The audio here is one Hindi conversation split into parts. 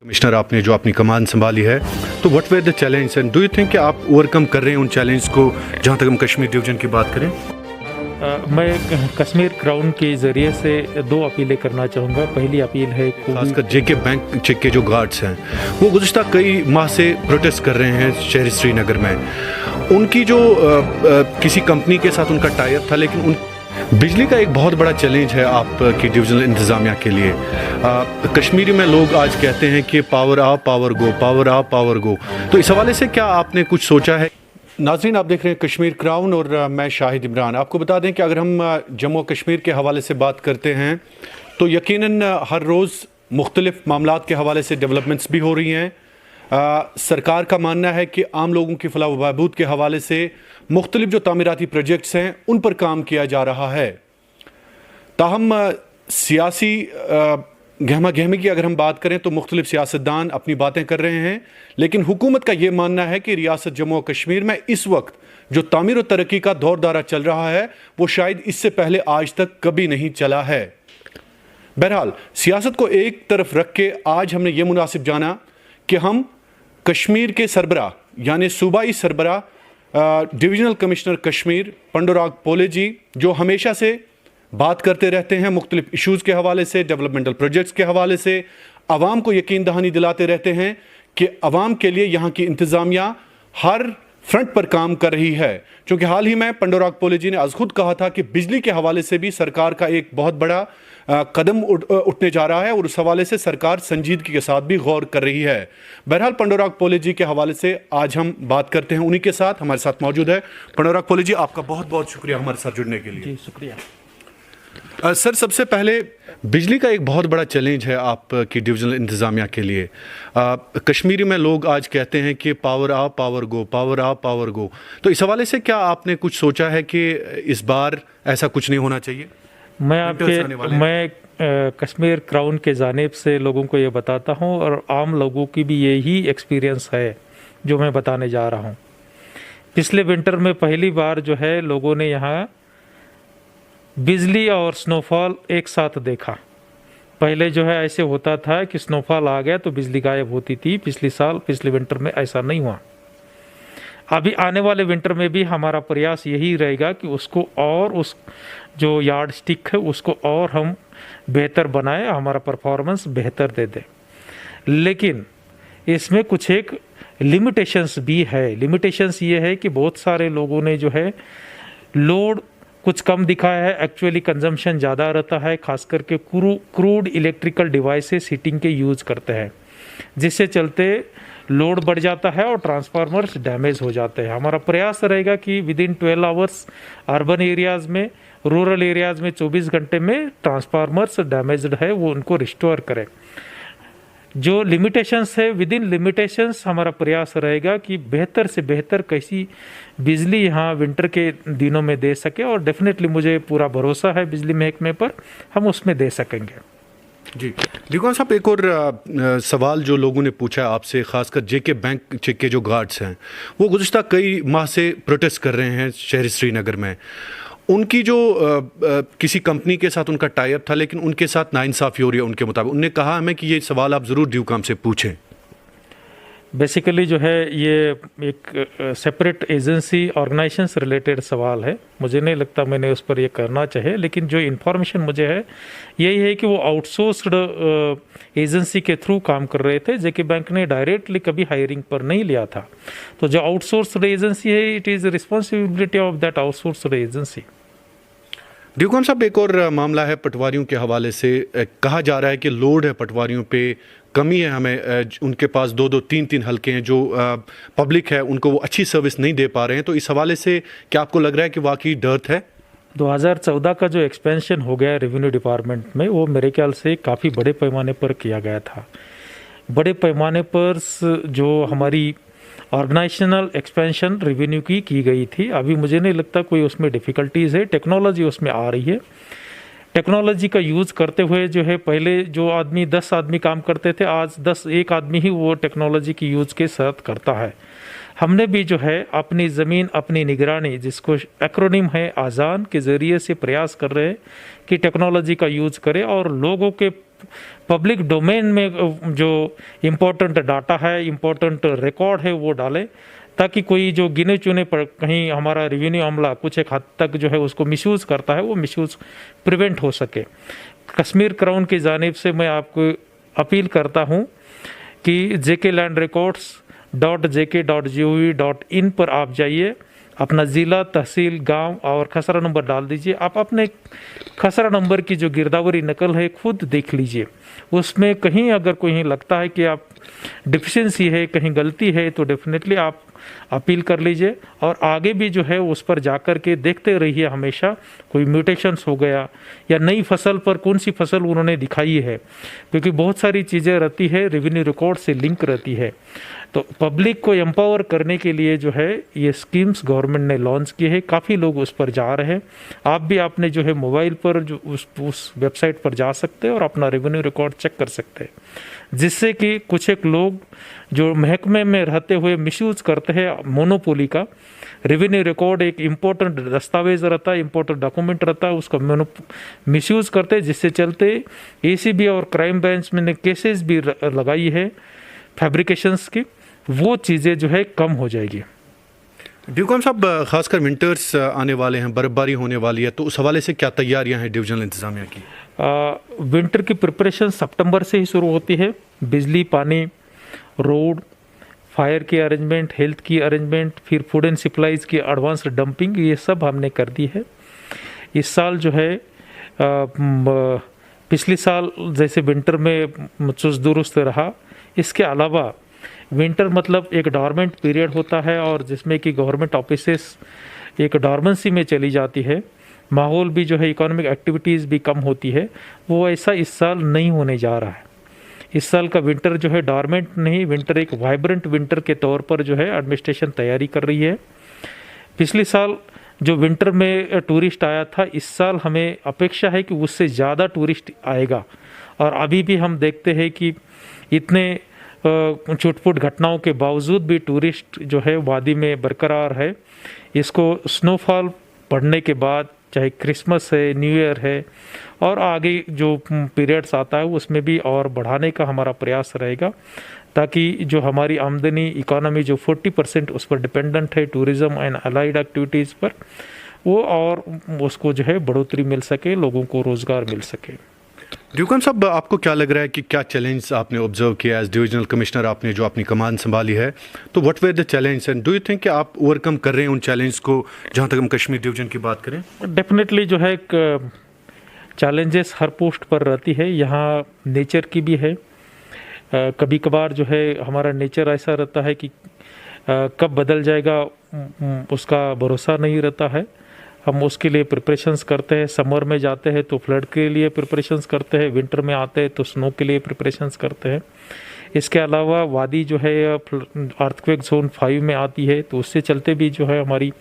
कमिश्नर आपने जो अपनी कमान संभाली है, तो what were the challenge and do you think कि आप ओवरकम कर रहे हैं उन चैलेंज को, जहां तक हम कश्मीर डिवीजन की बात करें? मैं कश्मीर क्राउन के ज़रिए से दो अपीलें करना चाहूँगा। पहली अपील है खासकर जेके बैंक चेक के जो गार्ड्स हैं वो गुज़िश्ता कई माह से प्रोटेस्ट कर रहे हैं शहर श्रीनगर में। उनकी जो किसी कंपनी के साथ उनका टाई अप था, लेकिन उन बिजली का एक बहुत बड़ा चैलेंज है आपकी डिविजनल इंतज़ामिया के लिए। कश्मीरी में लोग आज कहते हैं कि पावर आ पावर गो, पावर आ पावर गो। तो इस हवाले से क्या आपने कुछ सोचा है? नाज़रीन, आप देख रहे हैं कश्मीर क्राउन और मैं शाहिद इमरान। आपको बता दें कि अगर हम जम्मू कश्मीर के हवाले से बात करते हैं तो यकीनन हर रोज़ मुख्तलिफ मामलात के हवाले से डेवलपमेंट्स भी हो रही हैं। सरकार का मानना है कि आम लोगों की फलाह व बहबूद के हवाले से मुख्तलिफ जो तामीराती प्रोजेक्ट्स हैं उन पर काम किया जा रहा है। ताहम सियासी गहमा गहमी की अगर हम बात करें तो मुख्तलिफ सियासतदान अपनी बातें कर रहे हैं, लेकिन हुकूमत का ये मानना है कि रियासत जम्मू कश्मीर में इस वक्त जो तामीर और तरक्की का दौर दारा चल रहा है वो शायद इससे पहले आज तक कभी नहीं चला है। बहरहाल, सियासत को एक तरफ रख के आज हमने ये मुनासिब जाना कि हम कश्मीर के सरबरा यानी सूबाई सरबरा डिविजनल कमिश्नर कश्मीर पंडोराग पोले जी, जो हमेशा से बात करते रहते हैं मुख्तलिफ इशूज़ के हवाले से, डेवलपमेंटल प्रोजेक्ट्स के हवाले से, आवाम को यकीन दहानी दिलाते रहते हैं कि आवाम के लिए यहाँ की इंतज़ामिया हर फ्रंट पर काम कर रही है। क्योंकि हाल ही में पंडोराग पोले जी ने आज खुद कहा था कि बिजली के हवाले से भी सरकार का एक बहुत बड़ा कदम उठने जा रहा है और उस हवाले से सरकार संजीदगी के साथ भी गौर कर रही है। बहरहाल, पंडोराग पोले जी के हवाले से आज हम बात करते हैं। उन्हीं के साथ हमारे साथ मौजूद है पंडोराग पोले जी। आपका बहुत बहुत शुक्रिया हमारे साथ जुड़ने के लिए। जी शुक्रिया। सर, सबसे पहले बिजली का एक बहुत बड़ा चैलेंज है आपकी डिविजनल इंतज़ामिया के लिए। कश्मीरी में लोग आज कहते हैं कि पावर आ पावर गो, पावर आ पावर गो। तो इस हवाले से क्या आपने कुछ सोचा है कि इस बार ऐसा कुछ नहीं होना चाहिए? मैं कश्मीर क्राउन के जानिब से लोगों को ये बताता हूँ और आम लोगों की भी यही एक्सपीरियंस है जो मैं बताने जा रहा हूँ। पिछले विंटर में पहली बार जो है लोगों ने यहाँ बिजली और स्नोफॉल एक साथ देखा। पहले जो है ऐसे होता था कि स्नोफॉल आ गया तो बिजली गायब होती थी। पिछले विंटर में ऐसा नहीं हुआ। अभी आने वाले विंटर में भी हमारा प्रयास यही रहेगा कि उसको और उस जो यार्ड स्टिक है उसको और हम बेहतर बनाएं, हमारा परफॉर्मेंस बेहतर दे दें। लेकिन इसमें कुछ एक लिमिटेशंस भी है। लिमिटेशंस ये है कि बहुत सारे लोगों ने जो है लोड कुछ कम दिखाया है, एक्चुअली कंजम्पशन ज़्यादा रहता है। खास करके क्रूड इलेक्ट्रिकल डिवाइसेस हीटिंग के यूज़ करते हैं, जिससे चलते लोड बढ़ जाता है और ट्रांसफार्मर्स डैमेज हो जाते हैं। हमारा प्रयास रहेगा कि with in 12 hours urban areas में, रूरल एरियाज़ में 24 घंटे में ट्रांसफार्मर्स डैमेज्ड है वो उनको रिस्टोर करें। जो लिमिटेशंस है, विद इन लिमिटेशंस हमारा प्रयास रहेगा कि बेहतर से बेहतर कैसी बिजली यहाँ विंटर के दिनों में दे सके, और डेफिनेटली मुझे पूरा भरोसा है बिजली महकमे पर, हम उसमें दे सकेंगे। जी दिगवान साहब, एक और सवाल जो लोगों ने पूछा आपसे, खासकर जेके बैंक चेक के जो गार्ड्स हैं वो गुज़िश्ता कई माह से प्रोटेस्ट कर रहे हैं शहर श्रीनगर में। उनकी जो किसी कंपनी के साथ उनका टाई अप था, लेकिन उनके साथ नाइंसाफ़ी हो रही है उनके मुताबिक। उन्होंने कहा हमें कि ये सवाल आप ज़रूर ड्यूकाम से पूछें। बेसिकली जो है ये एक सेपरेट एजेंसी ऑर्गेनाइजेशन से रिलेटेड सवाल है। मुझे नहीं लगता मैंने उस पर ये करना चाहिए, लेकिन जो इन्फॉर्मेशन मुझे है यही है कि वो आउटसोर्स्ड एजेंसी के थ्रू काम कर रहे थे। जेके बैंक ने डायरेक्टली कभी हायरिंग पर नहीं लिया था। तो जो आउटसोर्स्ड एजेंसी है, it is responsibility of that outsourced agency. ड्यूकाम साहब, एक और मामला है पटवारियों के हवाले से। कहा जा रहा है कि लोड है पटवारियों पे, कमी है। हमें उनके पास 2-2, 3-3 हलके हैं, जो पब्लिक है उनको वो अच्छी सर्विस नहीं दे पा रहे हैं। तो इस हवाले से क्या आपको लग रहा है कि वाकई डर्थ है? 2014 का जो एक्सपेंशन हो गया रेवेन्यू डिपार्टमेंट में, वो मेरे ख्याल से काफ़ी बड़े पैमाने पर किया गया था। बड़े पैमाने पर जो हमारी ऑर्गेनाइजेशनल एक्सपेंशन रेवेन्यू की गई थी। अभी मुझे नहीं लगता कोई उसमें डिफ़िकल्टीज़ है। टेक्नोलॉजी उसमें आ रही है। टेक्नोलॉजी का यूज़ करते हुए जो है, पहले जो आदमी 10 आदमी काम करते थे, आज 1 आदमी ही वो टेक्नोलॉजी की यूज़ के साथ करता है। हमने भी जो है अपनी ज़मीन अपनी निगरानी, जिसको एक्रोनिम है आज़ान, के ज़रिए से प्रयास कर रहे हैं कि टेक्नोलॉजी का यूज़ करें और लोगों के पब्लिक डोमेन में जो इम्पोर्टेंट डाटा है, इम्पोर्टेंट रिकॉर्ड है वो डालें, ताकि कोई जो गिने चुने पर कहीं हमारा रेवेन्यू अमला कुछ एक हद तक जो है उसको मिसयूज़ करता है, वो मिसयूज़ प्रिवेंट हो सके। कश्मीर क्राउन की जानिब से मैं आपको अपील करता हूँ कि jklandrecords.jk.gov.in पर आप जाइए, अपना ज़िला, तहसील, गांव और खसरा नंबर डाल दीजिए। आप अपने खसरा नंबर की जो गिरदावरी नकल है खुद देख लीजिए, उसमें कहीं अगर कोई लगता है कि आप डिफिशेंसी है, कहीं गलती है, तो डेफिनेटली आप अपील कर लीजिए। और आगे भी जो है उस पर जाकर के देखते रहिए, हमेशा कोई म्यूटेशंस हो गया या नई फसल पर कौन सी फसल उन्होंने दिखाई है, क्योंकि बहुत सारी चीज़ें रहती है रेवेन्यू रिकॉर्ड से लिंक रहती है। तो पब्लिक को एम्पावर करने के लिए जो है ये स्कीम्स गवर्नमेंट ने लॉन्च की है, काफ़ी लोग उस पर जा रहे हैं। आप भी आपने जो है मोबाइल पर जो उस वेबसाइट पर जा सकते हैं और अपना रेवेन्यू रिकॉर्ड चेक कर सकते हैं, जिससे कि कुछ एक लोग जो महकमे में रहते हुए मिसयूज़ करते हैं मोनोपोली का। रेवेन्यू रिकॉर्ड एक इम्पोर्टेंट दस्तावेज रहता है, इम्पोर्टेंट डॉक्यूमेंट रहता है, उसका मिसयूज़ करते हैं, जिससे चलते एसीबी और क्राइम ब्रांच में ने केसेस भी लगाई है फैब्रिकेशंस की, वो चीज़ें जो है कम हो जाएगी। ड्यूकम साहब, खासकर विंटर्स आने वाले हैं, बर्फबारी होने वाली है, तो उस हवाले से क्या तैयारियां हैं डिविजनल इंतजामिया की? विंटर की प्रिपरेशन सितंबर से ही शुरू होती है। बिजली, पानी, रोड, फायर की अरेंजमेंट, हेल्थ की अरेंजमेंट, फिर फूड एंड सप्लाईज़ की एडवांस डंपिंग, ये सब हमने कर दी है। इस साल जो है पिछले साल जैसे विंटर में चुस्त दुरुस्त रहा, इसके अलावा विंटर मतलब एक डॉर्मेंट पीरियड होता है और जिसमें कि गवर्नमेंट ऑफिसेस एक डॉर्मेंसी में चली जाती है, माहौल भी जो है इकोनॉमिक एक्टिविटीज़ भी कम होती है, वो ऐसा इस साल नहीं होने जा रहा है। इस साल का विंटर जो है डॉर्मेंट नहीं, विंटर एक वाइब्रेंट विंटर के तौर पर जो है एडमिनिस्ट्रेशन तैयारी कर रही है। पिछले साल जो विंटर में टूरिस्ट आया था, इस साल हमें अपेक्षा है कि उससे ज़्यादा टूरिस्ट आएगा। और अभी भी हम देखते हैं कि इतने छुटपुट घटनाओं के बावजूद भी टूरिस्ट जो है वादी में बरकरार है। इसको स्नोफॉल पड़ने के बाद, चाहे क्रिसमस है, न्यू ईयर है और आगे जो पीरियड्स आता है उसमें भी और बढ़ाने का हमारा प्रयास रहेगा, ताकि जो हमारी आमदनी इकोनॉमी जो 40% उस पर डिपेंडेंट है टूरिज़्म एंड अलाइड एक्टिविटीज़ पर, वो और उसको जो है बढ़ोतरी मिल सके, लोगों को रोज़गार मिल सके। ड्यूकम साहब, आपको क्या लग रहा है कि क्या चैलेंज आपने ऑब्जर्व किया एज डिविजनल कमिश्नर, आपने जो अपनी कमान संभाली है, तो what were the challenge and do you think कि आप ओवरकम कर रहे हैं उन चैलेंज को, जहाँ तक हम कश्मीर डिवीजन की बात करें? डेफिनेटली जो है चैलेंजेस हर पोस्ट पर रहती है, यहाँ नेचर की भी है। कभी कभार जो है हमारा नेचर ऐसा रहता है कि कब बदल जाएगा उसका भरोसा नहीं रहता है। हम उसके लिए प्रिपरेशंस करते हैं, समर में जाते हैं तो फ्लड के लिए प्रिपरेशंस करते हैं, विंटर में आते हैं तो स्नो के लिए प्रिपरेशंस करते हैं। इसके अलावा वादी जो है अर्थक्वेक जोन 5 में आती है, तो उससे चलते भी जो है हमारी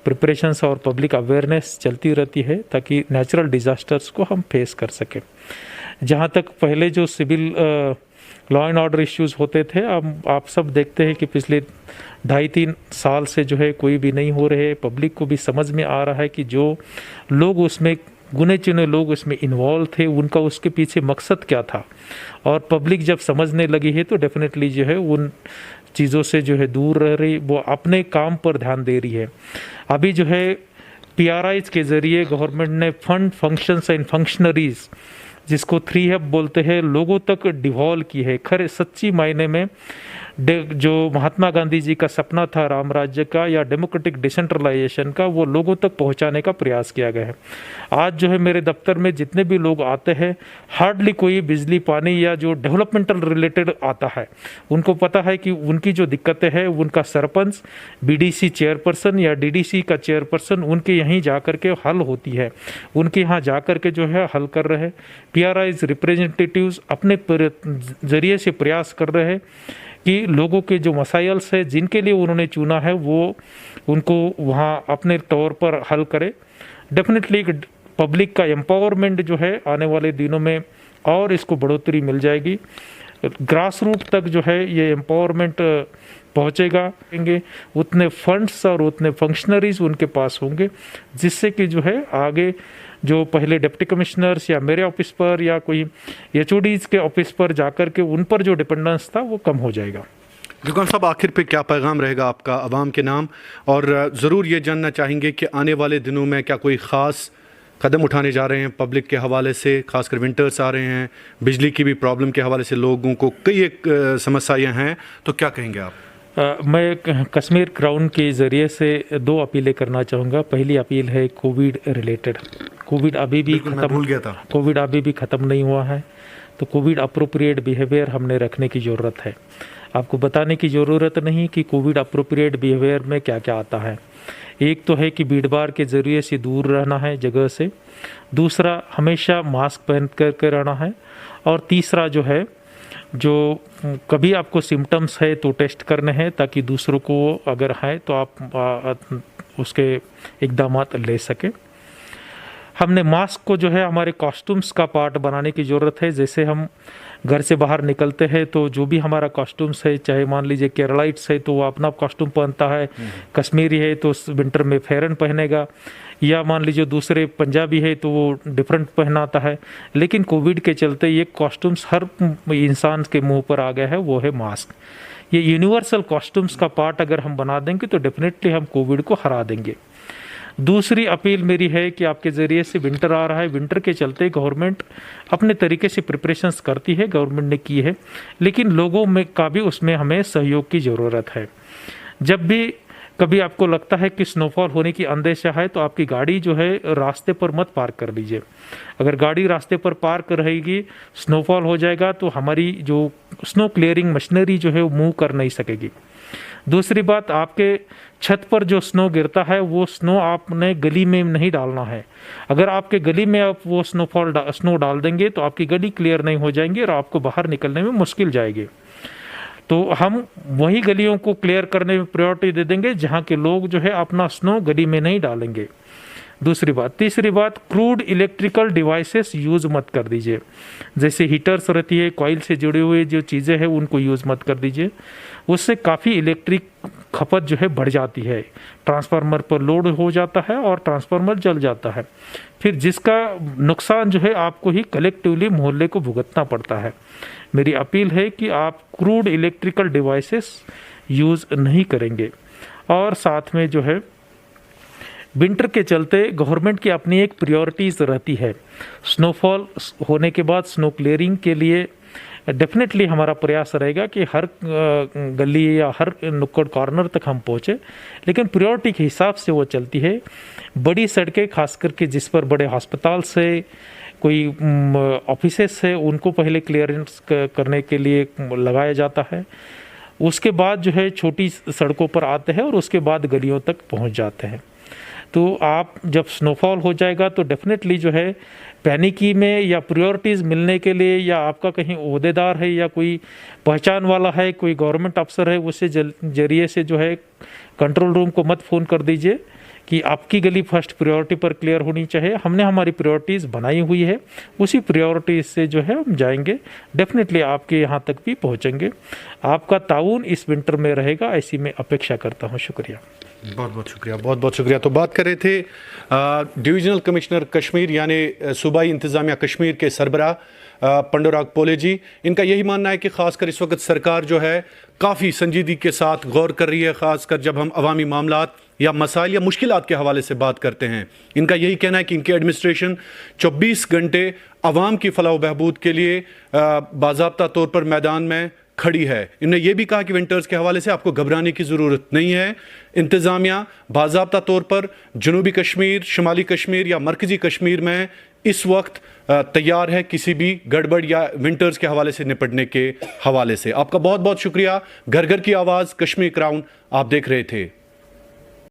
प्रिपरेशंस और पब्लिक अवेयरनेस चलती रहती है, ताकि नेचुरल डिज़ास्टर्स को हम फेस कर सकें। जहाँ तक पहले जो civil law and order issues होते थे, अब आप सब देखते हैं कि पिछले 2.5-3 साल से जो है कोई भी नहीं हो रहे। पब्लिक को भी समझ में आ रहा है कि जो लोग उसमें गुने चुने लोग उसमें इन्वॉल्व थे, उनका उसके पीछे मकसद क्या था। और पब्लिक जब समझने लगी है तो डेफिनेटली जो है उन चीज़ों से जो है दूर रह रही, वो अपने काम पर ध्यान दे रही है। अभी जो है PRIs के ज़रिए गवर्नमेंट ने फंड, फंक्शंस एंड फंक्शनरीज़, जिसको 3 हब बोलते हैं, लोगों तक डिवॉल्व की है। खरे सच्ची मायने में जो महात्मा गांधी जी का सपना था राम राज्य का या डेमोक्रेटिक डिसेंट्रलाइजेशन का, वो लोगों तक पहुंचाने का प्रयास किया गया है। आज जो है मेरे दफ्तर में जितने भी लोग आते हैं, हार्डली कोई बिजली, पानी या जो डेवलपमेंटल रिलेटेड आता है। उनको पता है कि उनकी जो दिक्कतें हैं, उनका सरपंच, BDC चेयरपर्सन या DDC का चेयरपर्सन उनके यहीं जा कर के हल होती है, उनके यहाँ जा कर के जो है हल कर रहे हैं। PRIs रिप्रेजेंटेटिव्स अपने ज़रिए से प्रयास कर रहे हैं कि लोगों के जो मसाइल्स है, जिनके लिए उन्होंने चुना है, वो उनको वहाँ अपने तौर पर हल करे। डेफिनेटली पब्लिक का एम्पावरमेंट जो है आने वाले दिनों में और इसको बढ़ोतरी मिल जाएगी। ग्रास रूट तक जो है ये एम्पावरमेंट पहुँचेगा, उतने फंड्स और उतने फंक्शनरीज उनके पास होंगे, जिससे कि जो है आगे जो पहले डिप्टी कमिश्नर्स या मेरे ऑफिस पर या कोई HODs के ऑफिस पर जाकर के उन पर जो डिपेंडेंस था वो कम हो जाएगा। दुकान साहब, आखिर पे क्या पैगाम रहेगा आपका आवाम के नाम, और ज़रूर ये जानना चाहेंगे कि आने वाले दिनों में क्या कोई ख़ास कदम उठाने जा रहे हैं पब्लिक के हवाले से, खासकर विंटर्स आ रहे हैं, बिजली की भी प्रॉब्लम के हवाले से लोगों को कई एक समस्याएं हैं, तो क्या कहेंगे आप? मैं कश्मीर क्राउन के ज़रिए से 2 अपीलें करना चाहूँगा। पहली अपील है कोविड रिलेटेड। कोविड अभी भी ख़त्म नहीं हुआ है, तो कोविड अप्रोप्रिएट बिहेवियर हमने रखने की ज़रूरत है। आपको बताने की ज़रूरत नहीं कि कोविड अप्रोप्रिएट बिहेवियर में क्या क्या आता है। एक तो है कि भीड़ भाड़ के ज़रिए से दूर रहना है जगह से, दूसरा हमेशा मास्क पहन कर रहना है, और तीसरा जो है जो कभी आपको सिम्टम्स है तो टेस्ट करने हैं, ताकि दूसरों को अगर है तो आप उसके इक़दामात ले सकें। हमने मास्क को जो है हमारे कॉस्ट्यूम्स का पार्ट बनाने की ज़रूरत है। जैसे हम घर से बाहर निकलते हैं तो जो भी हमारा कॉस्ट्यूम्स है, चाहे मान लीजिए केरलाइट्स है तो वो अपना कॉस्ट्यूम पहनता है, कश्मीरी है तो विंटर में फेरन पहनेगा, या मान लीजिए दूसरे पंजाबी है तो वो डिफरेंट पहनाता है। लेकिन कोविड के चलते ये कॉस्ट्यूम्स हर इंसान के मुंह पर आ गया है, वो है मास्क। ये यूनिवर्सल कॉस्ट्यूम्स का पार्ट अगर हम बना देंगे तो डेफिनेटली हम कोविड को हरा देंगे। दूसरी अपील मेरी है कि आपके ज़रिए से विंटर आ रहा है, विंटर के चलते गवर्नमेंट अपने तरीके से प्रिपरेशंस करती है, गवर्नमेंट ने की है, लेकिन लोगों में का भी उसमें हमें सहयोग की ज़रूरत है। जब भी कभी आपको लगता है कि स्नोफॉल होने की अंदेशा है तो आपकी गाड़ी जो है रास्ते पर मत पार्क कर लीजिए। अगर गाड़ी रास्ते पर पार्क रहेगी, स्नोफॉल हो जाएगा तो हमारी जो स्नो क्लियरिंग मशीनरी जो है वो मूव कर नहीं सकेगी। दूसरी बात, आपके छत पर जो स्नो गिरता है वो स्नो आपने गली में नहीं डालना है। अगर आपके गली में आप वो स्नो डाल देंगे तो आपकी गली क्लियर नहीं हो जाएंगी और आपको बाहर निकलने में मुश्किल जाएगी। तो हम वही गलियों को क्लियर करने में प्रायोरिटी दे देंगे जहाँ के लोग जो है अपना स्नो गली में नहीं डालेंगे। दूसरी बात, तीसरी बात, क्रूड इलेक्ट्रिकल डिवाइसेस यूज़ मत कर दीजिए। जैसे हीटर्स रहती है, कॉइल से जुड़े हुए जो चीज़ें हैं उनको यूज़ मत कर दीजिए। उससे काफ़ी इलेक्ट्रिक खपत जो है बढ़ जाती है, ट्रांसफार्मर पर लोड हो जाता है और ट्रांसफार्मर जल जाता है, फिर जिसका नुकसान जो है आपको ही कलेक्टिवली मोहल्ले को भुगतना पड़ता है। मेरी अपील है कि आप क्रूड इलेक्ट्रिकल डिवाइसेस यूज़ नहीं करेंगे। और साथ में जो है विंटर के चलते गवर्नमेंट की अपनी एक प्रायोरिटीज़ रहती है। स्नोफॉल होने के बाद स्नो क्लियरिंग के लिए डेफिनेटली हमारा प्रयास रहेगा कि हर गली या हर नुक्कड़ कॉर्नर तक हम पहुँचे, लेकिन प्रायोरिटी के हिसाब से वो चलती है। बड़ी सड़कें खास करके जिस पर बड़े हस्पताल से कोई ऑफिसेस है उनको पहले क्लियरेंस करने के लिए लगाया जाता है। उसके बाद जो है छोटी सड़कों पर आते हैं और उसके बाद गलियों तक पहुंच जाते हैं। तो आप जब स्नोफॉल हो जाएगा तो डेफिनेटली जो है पैनिकी में या प्रायोरिटीज़ मिलने के लिए, या आपका कहीं ओहदेदार है या कोई पहचान वाला है, कोई गवर्नमेंट अफसर है, उससे जरिए से जो है कंट्रोल रूम को मत फ़ोन कर दीजिए कि आपकी गली फर्स्ट प्रायोरिटी पर क्लियर होनी चाहिए। हमने हमारी प्रायोरिटीज़ बनाई हुई है, उसी प्रायोरिटीज़ से जो है हम जाएंगे, डेफिनेटली आपके यहाँ तक भी पहुँचेंगे। आपका ताउन इस विंटर में रहेगा, ऐसी मैं अपेक्षा करता हूँ। शुक्रिया, बहुत बहुत शुक्रिया, बहुत बहुत शुक्रिया। तो बात कर रहे थे डिविजनल कमिश्नर कश्मीर यानी सूबाई इंतज़ामिया कश्मीर के सरबराह पंडोराग पोले जी। इनका यही मानना है कि ख़ासकर इस वक्त सरकार जो है काफ़ी संजीदगी के साथ गौर कर रही है, ख़ासकर जब हम अवामी मामलात या मसाइल या मुश्किलात के हवाले से बात करते हैं। इनका यही कहना है कि इनकी एडमिनिस्ट्रेशन 24 घंटे अवाम की फलाह व बहबूद के लिए बाज़ाब्ता तौर पर मैदान में खड़ी है। इन्होंने ये भी कहा कि विंटर्स के हवाले से आपको घबराने की ज़रूरत नहीं है। इंतज़ामिया बाज़ाब्ता तौर पर जनूबी कश्मीर, शुमाली कश्मीर या मरकज़ी कश्मीर में इस वक्त तैयार है किसी भी गड़बड़ या विंटर्स के हवाले से निपटने के हवाले से। आपका बहुत बहुत शुक्रिया। घर घर की आवाज़, कश्मीर क्राउन आप देख रहे थे।